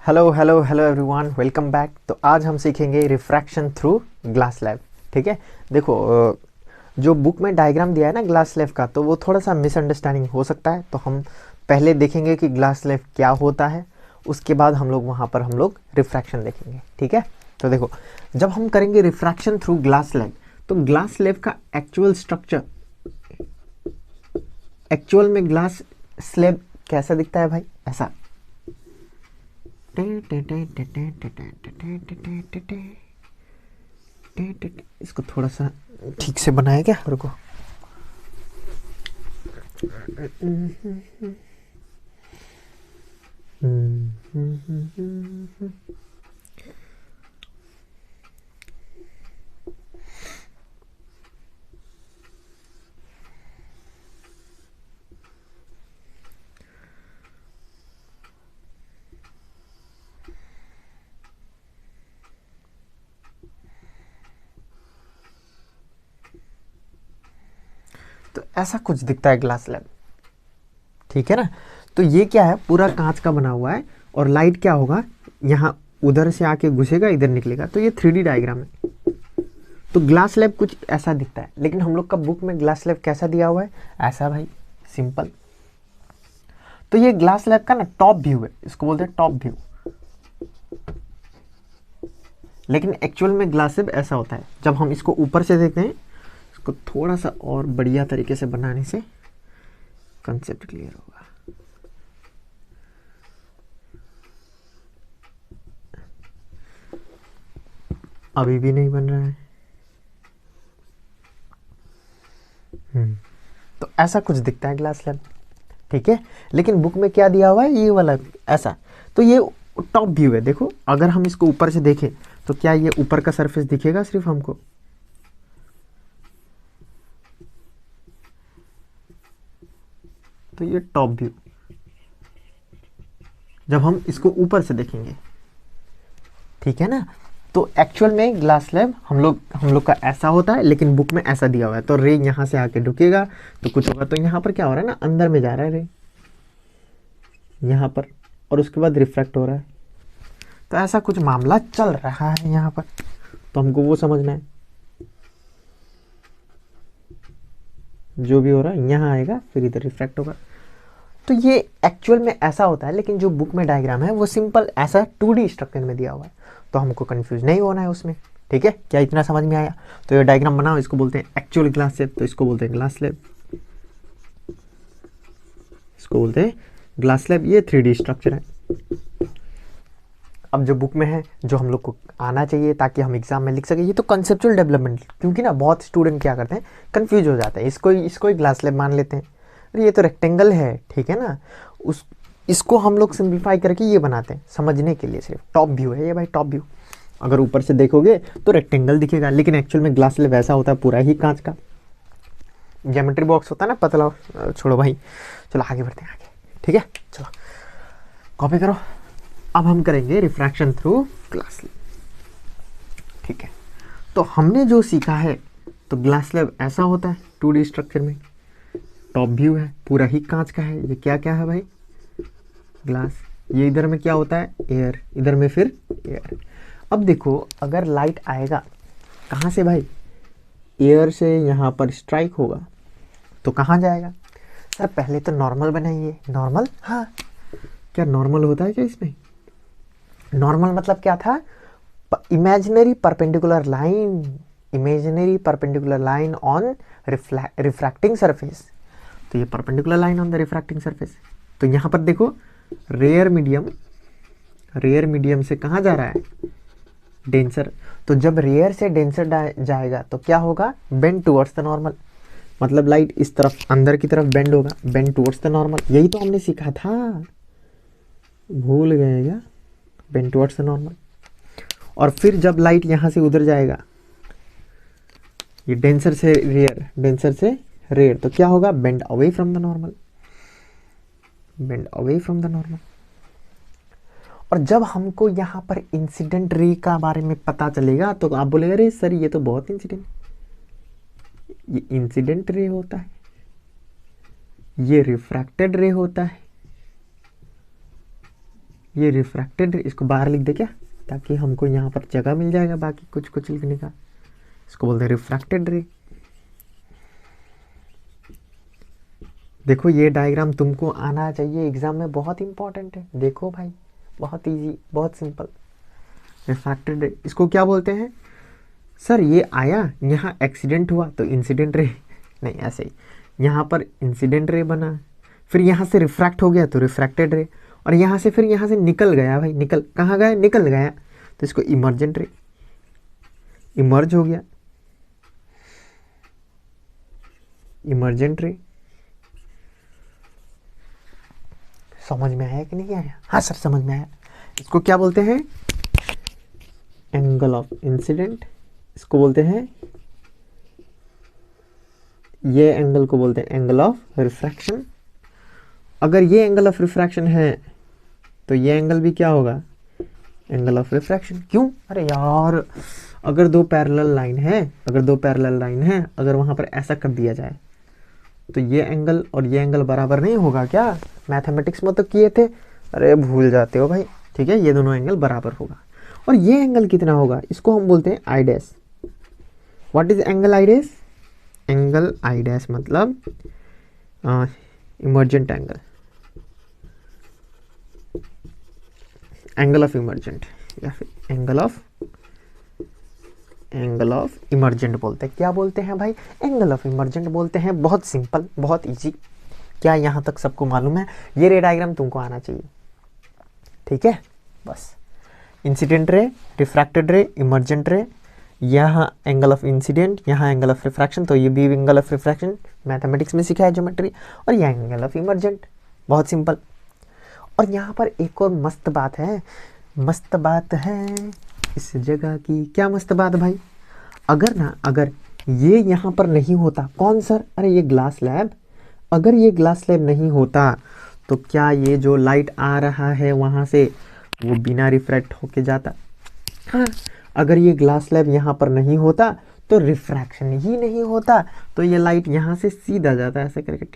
Hello hello hello everyone, welcome back. तो आज हम सीखेंगे रिफ्रैक्शन थ्रू ग्लास स्लैब। ठीक है। देखो, जो बुक में डायग्राम दिया है ना ग्लास स्लैब का, तो वो थोड़ा सा मिसअंडरस्टैंडिंग हो सकता है। तो हम पहले देखेंगे कि ग्लास स्लैब क्या होता है, उसके बाद हम लोग रिफ्रैक्शन देखेंगे। ठीक है। तो देखो, जब हम करेंगे रिफ्रैक्शन थ्रू ग्लास स्लैब, तो ग्लास स्लैब का एक्चुअल स्ट्रक्चर, एक्चुअल में ग्लास स्लैब कैसा दिखता है भाई? ऐसा। इसको थोड़ा सा ठीक से बनाया क्या? रुको। तो ऐसा कुछ दिखता है ग्लास स्लैब। ठीक है ना। तो ये क्या है? पूरा कांच का बना हुआ है, और लाइट क्या होगा, यहाँ उधर से आके घुसेगा, इधर निकलेगा। तो ये 3D डायग्राम है। तो ग्लास स्लैब कुछ ऐसा दिखता है, लेकिन हम लोग का बुक में ग्लास स्लैब कैसा दिया हुआ है? ऐसा भाई, सिंपल। तो ये ग्लास स्लैब का ना टॉप व्यू है, इसको बोलते हैं टॉप व्यू। लेकिन एक्चुअल में ग्लास स्लैब ऐसा होता है। जब हम इसको ऊपर से देखते हैं, इसको थोड़ा सा और बढ़िया तरीके से बनाने से कंसेप्ट क्लियर होगा। अभी भी नहीं बन रहा है। तो ऐसा कुछ दिखता है ग्लास स्लैब। ठीक है। लेकिन बुक में क्या दिया हुआ है? ये वाला ऐसा। तो ये टॉप व्यू है। देखो, अगर हम इसको ऊपर से देखें, तो क्या ये ऊपर का सरफेस दिखेगा सिर्फ हमको? तो ये टॉप व्यू, जब हम इसको ऊपर से देखेंगे। ठीक है ना। तो एक्चुअल में ग्लास स्लैब हम लोग का ऐसा होता है, लेकिन बुक में ऐसा दिया हुआ है। तो रे यहाँ से आके ढुकेगा तो कुछ होगा। तो यहाँ पर क्या हो रहा है ना, अंदर में जा रहा है रे, यहाँ पर, और उसके बाद रिफ्रैक्ट हो रहा है। तो ऐसा कुछ मामला चल रहा है यहाँ पर। तो हमको वो समझना है, जो भी हो रहा है यहाँ आएगा, फिर इधर रिफ्रैक्ट होगा। तो ये एक्चुअल में ऐसा होता है, लेकिन जो बुक में डायग्राम है वो सिंपल ऐसा 2D स्ट्रक्चर में दिया हुआ है। तो हमको कंफ्यूज नहीं होना है उसमें। ठीक है, क्या इतना समझ में आया? तो ये डायग्राम बनाओ, इसको बोलते हैं एक्चुअल ग्लास स्लैब। तो इसको बोलते हैं ग्लास स्लैब, इसको बोलते हैं ग्लास स्लैब। ये 3D स्ट्रक्चर है। अब जो बुक में है, जो हम लोग को आना चाहिए ताकि हम एग्जाम में लिख सके, ये तो कंसेप्चुअल डेवलपमेंट। क्योंकि ना बहुत स्टूडेंट क्या करते हैं, कंफ्यूज हो जाते हैं। इसको ही ग्लास स्लैब मान लेते हैं, अरे ये तो रेक्टेंगल है। ठीक है ना। उस इसको हम लोग सिंप्लीफाई करके ये बनाते हैं समझने के लिए। सिर्फ टॉप व्यू है ये भाई, टॉप व्यू। अगर ऊपर से देखोगे तो रेक्टेंगल दिखेगा, लेकिन एक्चुअल में ग्लास स्लैब वैसा होता है, पूरा ही कांच का। ज्योमेट्री बॉक्स होता है ना, पतला। छोड़ो भाई, चलो आगे बढ़ते हैं आगे। ठीक है, चलो कॉपी करो। अब हम करेंगे रिफ्रैक्शन थ्रू ग्लास स्लैब। ठीक है। तो हमने जो सीखा है, तो ग्लास स्लैब ऐसा होता है 2D स्ट्रक्चर में, टॉप व्यू है, पूरा ही कांच का है। ये क्या क्या है भाई? ग्लास। ये इधर में क्या होता है? एयर। इधर में फिर एयर। अब देखो, अगर लाइट आएगा कहाँ से भाई? एयर से यहाँ पर स्ट्राइक होगा, तो कहाँ जाएगा? सर पहले तो नॉर्मल बनाइए। नॉर्मल? हाँ, क्या नॉर्मल होता है क्या इसमें? नॉर्मल मतलब क्या था? Imaginary perpendicular line, imaginary perpendicular line on refracting surface. तो ये perpendicular line on the refracting surface. तो यहाँ पर देखो, रेयर मीडियम, रेयर मीडियम से कहाँ जा रहा है? डेंसर। तो जब रेयर से डेंसर जाएगा तो क्या होगा? Bend towards the normal. मतलब लाइट इस तरफ अंदर की तरफ बेंड होगा, बेंड टुवर्ड्स द नॉर्मल। यही तो हमने सीखा था, भूल गए क्या? Bend towards the normal. और फिर जब लाइट यहाँ से उधर जाएगा, ये डेंसर से रेयर, डेंसर से रेयर, तो क्या होगा? Bend away from the normal, bend away from the normal. और जब हमको यहाँ पर इंसिडेंट रे का बारे में पता चलेगा, तो आप बोलेगा अरे सर ये तो बहुत इंसिडेंट, ये इंसिडेंट रे होता है, ये रिफ्रैक्टेड रे होता है, ये रिफ्रैक्टेड रे, इसको बाहर लिख दे क्या, ताकि हमको यहाँ पर जगह मिल जाएगा बाकी कुछ कुछ लिखने का। इसको बोलते हैं रिफ्रैक्टेड रे। देखो ये डायग्राम तुमको आना चाहिए एग्जाम में, बहुत इंपॉर्टेंट है। देखो भाई बहुत इजी, बहुत सिंपल। रिफ्रैक्टेड रे इसको क्या बोलते हैं? सर ये आया यहाँ एक्सीडेंट हुआ तो इंसिडेंट रे, नहीं ऐसे ही, यहाँ पर इंसिडेंट रे बना, फिर यहाँ से रिफ्रैक्ट हो गया तो रिफ्रैक्टेड रे, और यहाँ से फिर यहाँ से निकल गया भाई, निकल कहाँ गया, निकल गया, तो इसको इमर्जेंट रे, इमर्ज हो गया, इमर्जेंट रे। समझ में आया कि नहीं आया? हाँ सर समझ में आया। इसको क्या बोलते हैं? Angle of incident. इसको बोलते हैं, ये एंगल को बोलते हैं एंगल ऑफ रिफ्रैक्शन। अगर ये एंगल ऑफ रिफ्रैक्शन है तो ये एंगल भी क्या होगा? Angle of refraction. क्यों? अरे यार अगर दो पैरेलल लाइन है, अगर दो पैरेलल लाइन है, अगर वहां पर ऐसा कर दिया जाए तो ये एंगल और ये एंगल बराबर नहीं होगा क्या? मैथमेटिक्स में तो किए थे, अरे भूल जाते हो भाई। ठीक है, ये दोनों एंगल बराबर होगा। और ये एंगल कितना होगा? इसको हम बोलते हैं I dash. What is angle I dash? Angle I dash मतलब emergent angle, angle of emergent, या फिर एंगल ऑफ इमर्जेंट बोलते हैं। क्या बोलते हैं भाई? एंगल ऑफ इमर्जेंट बोलते हैं। बहुत सिंपल, बहुत इजी। क्या यहाँ तक सबको मालूम है? ये रे डायग्राम तुमको आना चाहिए। ठीक है, बस इंसिडेंट रे, रिफ्रैक्टेड रे, इमर्जेंट रे, यहाँ एंगल ऑफ इंसिडेंट, यहाँ एंगल ऑफ रिफ्रैक्शन, तो ये भी एंगल ऑफ रिफ्रैक्शन मैथमेटिक्स में सीखा है ज्योमेट्री, और यह एंगल ऑफ इमर्जेंट। बहुत सिंपल। और यहाँ पर एक और मस्त बात है, मस्त बात है इस जगह की। क्या मस्त बात भाई? अगर ये यहाँ पर नहीं होता, कौन सर? अरे ये ग्लास स्लैब। अगर ये ग्लास स्लैब नहीं होता तो क्या ये जो लाइट आ रहा है वहाँ से वो बिना रिफ्रैक्ट होके जाता? हाँ। अगर ये ग्लास स्लैब यहाँ पर नहीं होता तो रिफ्रैक्शन ही नहीं होता, तो ये लाइट यहाँ से सीधा जाता, ऐसे करके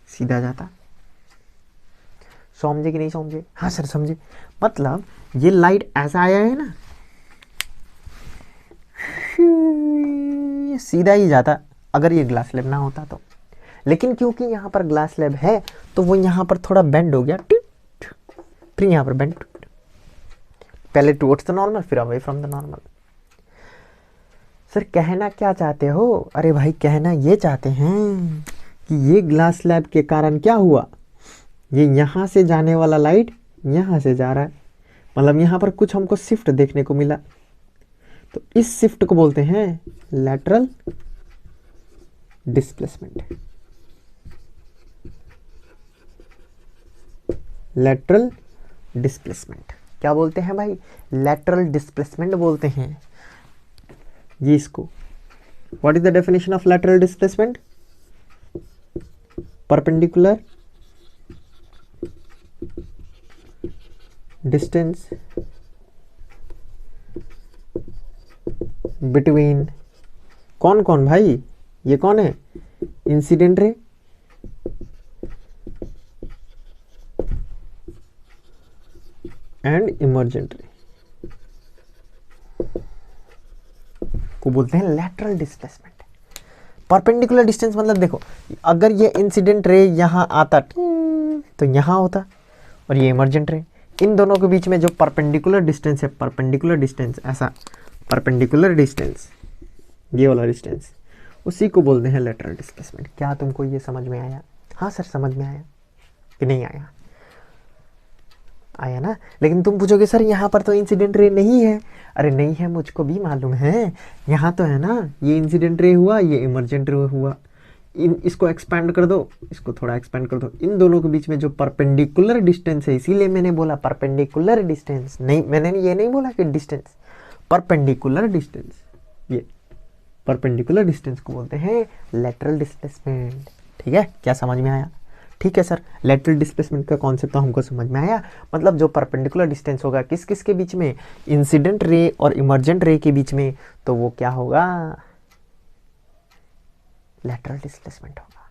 सीधा जाता। समझे कि नहीं समझे? हाँ सर समझे। मतलब ये लाइट ऐसा आया है ना, सीधा ही जाता अगर ये ग्लास स्लैब ना होता तो। लेकिन क्योंकि यहाँ पर ग्लास स्लैब है तो वो यहाँ पर थोड़ा बेंड हो गया, फिर यहाँ पर बेंड, पहले टुवर्ड्स द नॉर्मल फिर away from the normal. Sir कहना क्या चाहते हो? अरे भाई कहना ये चाहते हैं कि ये ग्लास स्लैब के कारण क्या हुआ, ये यहाँ से जाने वाला लाइट यहाँ से जा रहा है, मतलब यहाँ पर कुछ हमको शिफ्ट देखने को मिला, तो इस शिफ्ट को बोलते हैं लैटरल डिस्प्लेसमेंट। लैटरल डिस्प्लेसमेंट क्या बोलते हैं भाई? लैटरल डिस्प्लेसमेंट बोलते हैं ये इसको। What is the definition of lateral displacement? Perpendicular distance between, कौन कौन भाई? ये कौन है? इंसिडेंट रे एंड इमर्जेंट रे को बोलते हैं लैटरल डिस्प्लेसमेंट। परपेंडिकुलर डिस्टेंस मतलब देखो, अगर ये इंसिडेंट रे यहाँ आता तो यहाँ होता, और ये इमर्जेंट रे, इन दोनों के बीच में जो परपेंडिकुलर डिस्टेंस है, परपेंडिकुलर डिस्टेंस ऐसा, परपेंडिकुलर डिस्टेंस ये वाला डिस्टेंस, उसी को बोलते हैं लैटरल डिस्प्लेसमेंट। क्या तुमको ये समझ में आया? हाँ सर समझ में आया कि नहीं आया? आया ना। लेकिन तुम पूछोगे सर यहाँ पर तो इंसिडेंट रे नहीं है। अरे नहीं है, मुझको भी मालूम है, यहाँ तो है ना, ये इंसिडेंट रे हुआ, ये इमर्जेंट रे हुआ। इसको एक्सपेंड कर दो, इसको थोड़ा एक्सपेंड कर दो, इन दोनों के बीच में जो परपेंडिकुलर डिस्टेंस है, इसीलिए मैंने बोला परपेंडिकुलर डिस्टेंस, नहीं मैंने ये नहीं बोला कि डिस्टेंस, परपेंडिकुलर डिस्टेंस, ये परपेंडिकुलर डिस्टेंस को बोलते हैं लैटरल डिस्प्लेसमेंट। ठीक है, क्या समझ में आया? ठीक है सर, लैटरल डिस्प्लेसमेंट का कॉन्सेप्ट तो हमको समझ में आया। मतलब जो परपेंडिकुलर डिस्टेंस होगा किस किस के बीच में, इंसिडेंट रे और इमर्जेंट रे के बीच में, तो वो क्या होगा? लैटरल डिस्प्लेसमेंट होगा।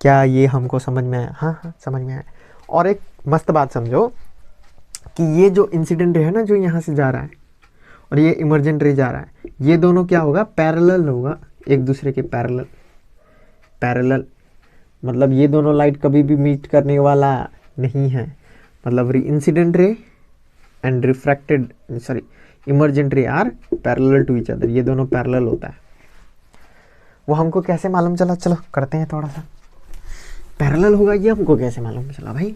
क्या ये हमको समझ में आया? हाँ हाँ समझ में आया। और एक मस्त बात समझो कि ये जो इंसिडेंट रे है ना, जो यहाँ से जा रहा है और ये इमरजेंट रे जा रहा है, ये दोनों क्या होगा, पैरेलल होगा एक दूसरे के, पैरेलल। पैरेलल मतलब ये दोनों लाइट कभी भी मीट करने वाला नहीं है। मतलब incident ray and refracted, sorry, emergent ray are parallel to each other, ये दोनों पैरेलल होता है। वो हमको कैसे मालूम चला, चलो करते हैं थोड़ा सा। पैरेलल होगा ये हमको कैसे मालूम चला भाई,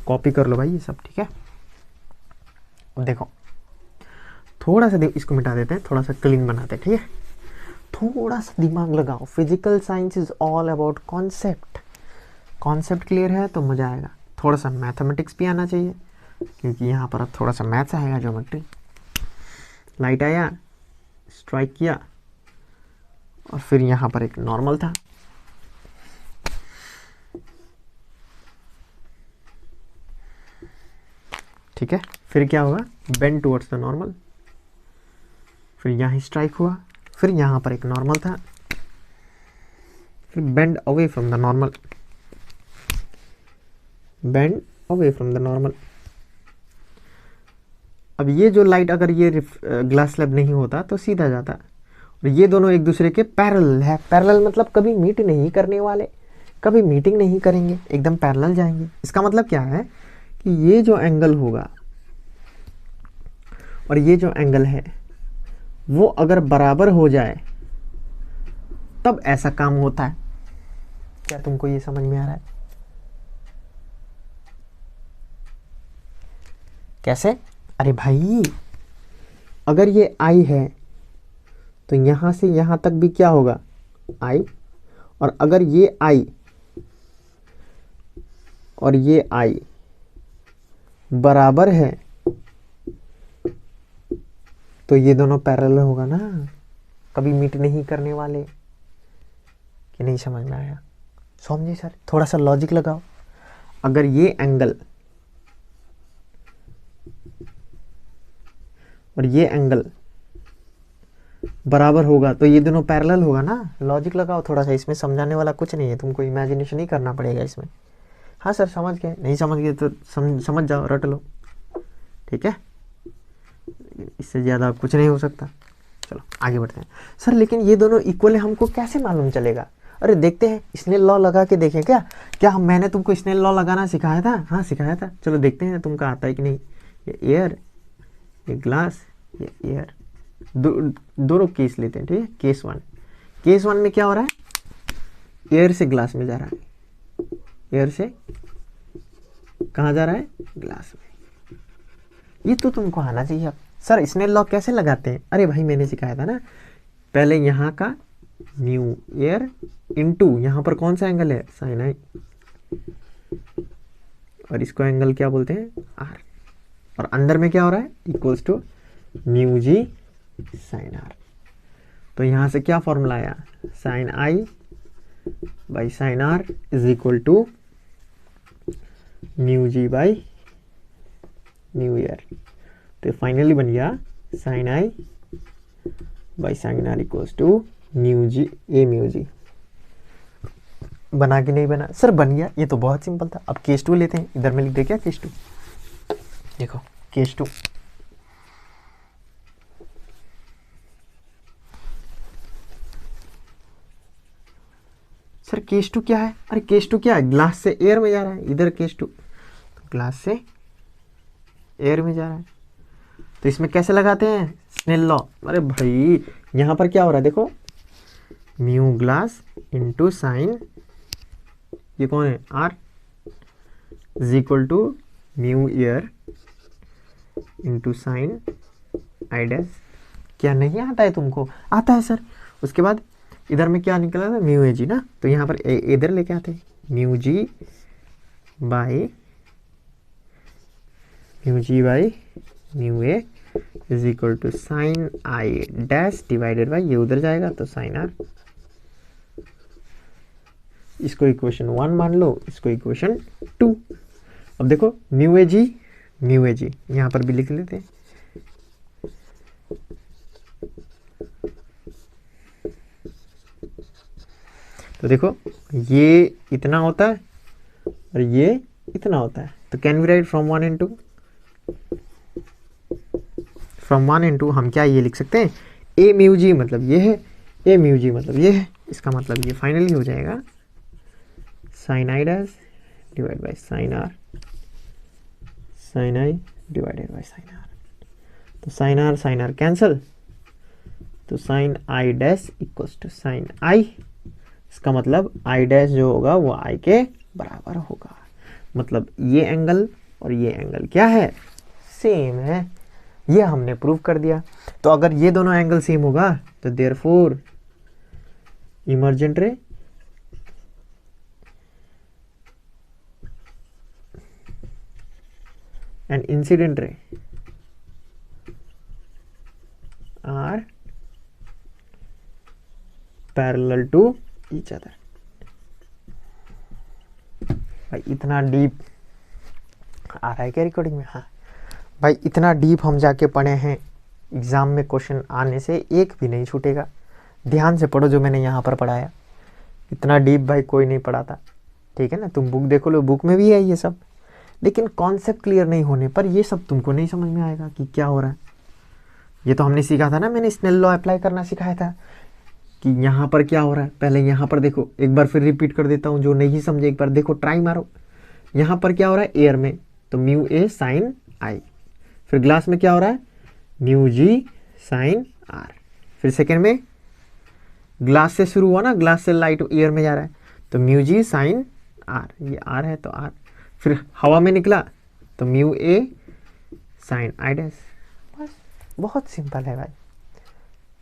कॉपी कर लो भाई ये सब, ठीक है। अब देखो थोड़ा सा इसको मिटा देते हैं, थोड़ा सा क्लीन बनाते हैं, ठीक है। थोड़ा सा दिमाग लगाओ, physical science is all about concept. Concept clear है तो मजा आएगा। थोड़ा सा मैथमेटिक्स भी आना चाहिए, क्योंकि यहाँ पर अब थोड़ा सा मैथ्स आएगा, ज्योमेट्री। लाइट आया, स्ट्राइक किया, और फिर यहाँ पर एक नॉर्मल था, ठीक है। फिर क्या होगा, बेंड टुवर्ड्स द नॉर्मल, फिर यहाँ स्ट्राइक हुआ, फिर यहाँ पर एक नॉर्मल था, फिर bend away from the normal, bend away from the normal. अब ये जो लाइट अगर ये ग्लास स्लैब नहीं होता तो सीधा जाता, और ये दोनों एक दूसरे के पैरेलल है। पैरेलल मतलब कभी मीट नहीं करने वाले, कभी मीटिंग नहीं करेंगे, एकदम पैरेलल जाएंगे। इसका मतलब क्या है कि ये जो एंगल होगा और ये जो एंगल है वो अगर बराबर हो जाए तब ऐसा काम होता है। क्या तुमको ये समझ में आ रहा है? कैसे? अरे भाई अगर ये आई है तो यहां से यहां तक भी क्या होगा, आई। और अगर ये आई और ये आई बराबर है तो ये दोनों पैरेलल होगा ना, कभी मीट नहीं करने वाले। कि नहीं समझ में आया? समझे सर? थोड़ा सा लॉजिक लगाओ। अगर ये एंगल और ये एंगल बराबर होगा तो ये दोनों पैरेलल होगा ना। लॉजिक लगाओ थोड़ा सा, इसमें समझाने वाला कुछ नहीं है, तुमको इमेजिनेशन ही करना पड़ेगा इसमें। हाँ सर समझ गए, नहीं समझ गए तो समझ जाओ, रट लो, ठीक है। इससे ज़्यादा कुछ नहीं हो सकता। चलो आगे बढ़ते हैं। सर लेकिन ये दोनों इक्वल है, हमको कैसे मालूम चलेगा? अरे देखते हैं, स्नेल लॉ लगा के देखें क्या। क्या मैंने तुमको स्नेल लॉ लगाना सिखाया था? हाँ सिखाया था। चलो देखते हैं तुमको आता है कि नहीं। ये एयर, ये ग्लास, ये एयर, दोनों केस लेते हैं, ठीक है। केस वन, केस वन में क्या हो रहा है, एयर से ग्लास में जा रहा है, एयर से कहाँ जा रहा है, ग्लास में। ये तो तुमको आना चाहिए। अब सर स्नेल लॉ कैसे लगाते हैं? अरे भाई मैंने सिखाया था ना, पहले यहाँ का म्यू एयर इनटू यहाँ पर कौन सा एंगल है, साइन आई, और इसको एंगल क्या बोलते हैं, आर। और अंदर में क्या हो रहा है, equals to mu ji sine r. तो यहाँ से क्या फॉर्मूला आया, sine I by sine r is equal to mu ji by mu air. तो फाइनली बन गया sine I by sine r equals to mu g a mu g. बना कि नहीं बना? सर बन गया, ये तो बहुत सिंपल था। अब केस टू लेते हैं, इधर में लिख दे क्या केस टू, देखो case two. Sir case two क्या है? अरे केस टू क्या है, ग्लास से एयर में जा रहा है, इधर केस टू, तो ग्लास से एयर में जा रहा है। तो इसमें कैसे लगाते हैं, स्नेल लॉ। अरे भाई यहाँ पर क्या हो रहा है देखो, म्यू ग्लास इंटू साइन, ये कौन है, R, is equal to mu air into sine I dash. क्या नहीं आता है तुमको? आता है सर। उसके बाद इधर में क्या निकला था, म्यू ए जी ना, तो यहाँ पर इधर लेके आते हैं, mu ji by mu A is equal to sine I dash divided by, ये उधर जाएगा तो साइन आर। इसको इक्वेशन 1 मान लो, इसको इक्वेशन 2। अब देखो म्यू ए जी यहाँ पर भी लिख लेते हैं। तो देखो ये इतना होता है और ये इतना होता है। तो can we write from 1 into, from 1 into हम क्या ये लिख सकते हैं, ए म्यू जी मतलब ये है, ए म्यू जी मतलब ये है। इसका मतलब ये फाइनली हो जाएगा sine I dash divide by sine r, sine I divided by sine r. तो साइन आर कैंसल, तो sine I dash equals to sine I. इसका मतलब आई डैश जो होगा वो आई के बराबर होगा। मतलब ये एंगल और ये एंगल क्या है, सेम है। ये हमने प्रूव कर दिया। तो अगर ये दोनों एंगल सेम होगा तो therefore emergent ray and incident ray are parallel to each other. भाई इतना डीप आ रहा है क्या रिकॉर्डिंग में? हाँ भाई, इतना डीप हम जाके पढ़े हैं, एग्ज़ाम में क्वेश्चन आने से एक भी नहीं छूटेगा। ध्यान से पढ़ो जो मैंने यहाँ पर पढ़ाया, इतना डीप भाई कोई नहीं पढ़ा था। ठीक है ना, तुम बुक देखो लो, बुक में भी है ये सब, लेकिन कॉन्सेप्ट क्लियर नहीं होने पर ये सब तुमको नहीं समझ में आएगा कि क्या हो रहा है। ये तो हमने सीखा था ना, मैंने स्नेल लॉ अप्लाई करना सिखाया था कि यहाँ पर क्या हो रहा है। पहले यहाँ पर देखो, एक बार फिर रिपीट कर देता हूँ, जो नहीं समझे एक बार देखो, ट्राई मारो। यहाँ पर क्या हो रहा है, एयर में, तो म्यू ए साइन आई। फिर ग्लास में क्या हो रहा है, म्यू जी साइन आर। फिर सेकेंड में ग्लास से शुरू हुआ ना, ग्लास से लाइट एयर में जा रहा है, तो म्यू जी साइन आर, ये आर है तो आर। फिर हवा में निकला तो mu A sine I dash. बस बहुत सिंपल है भाई।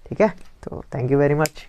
ठीक है, तो थैंक यू वेरी मच।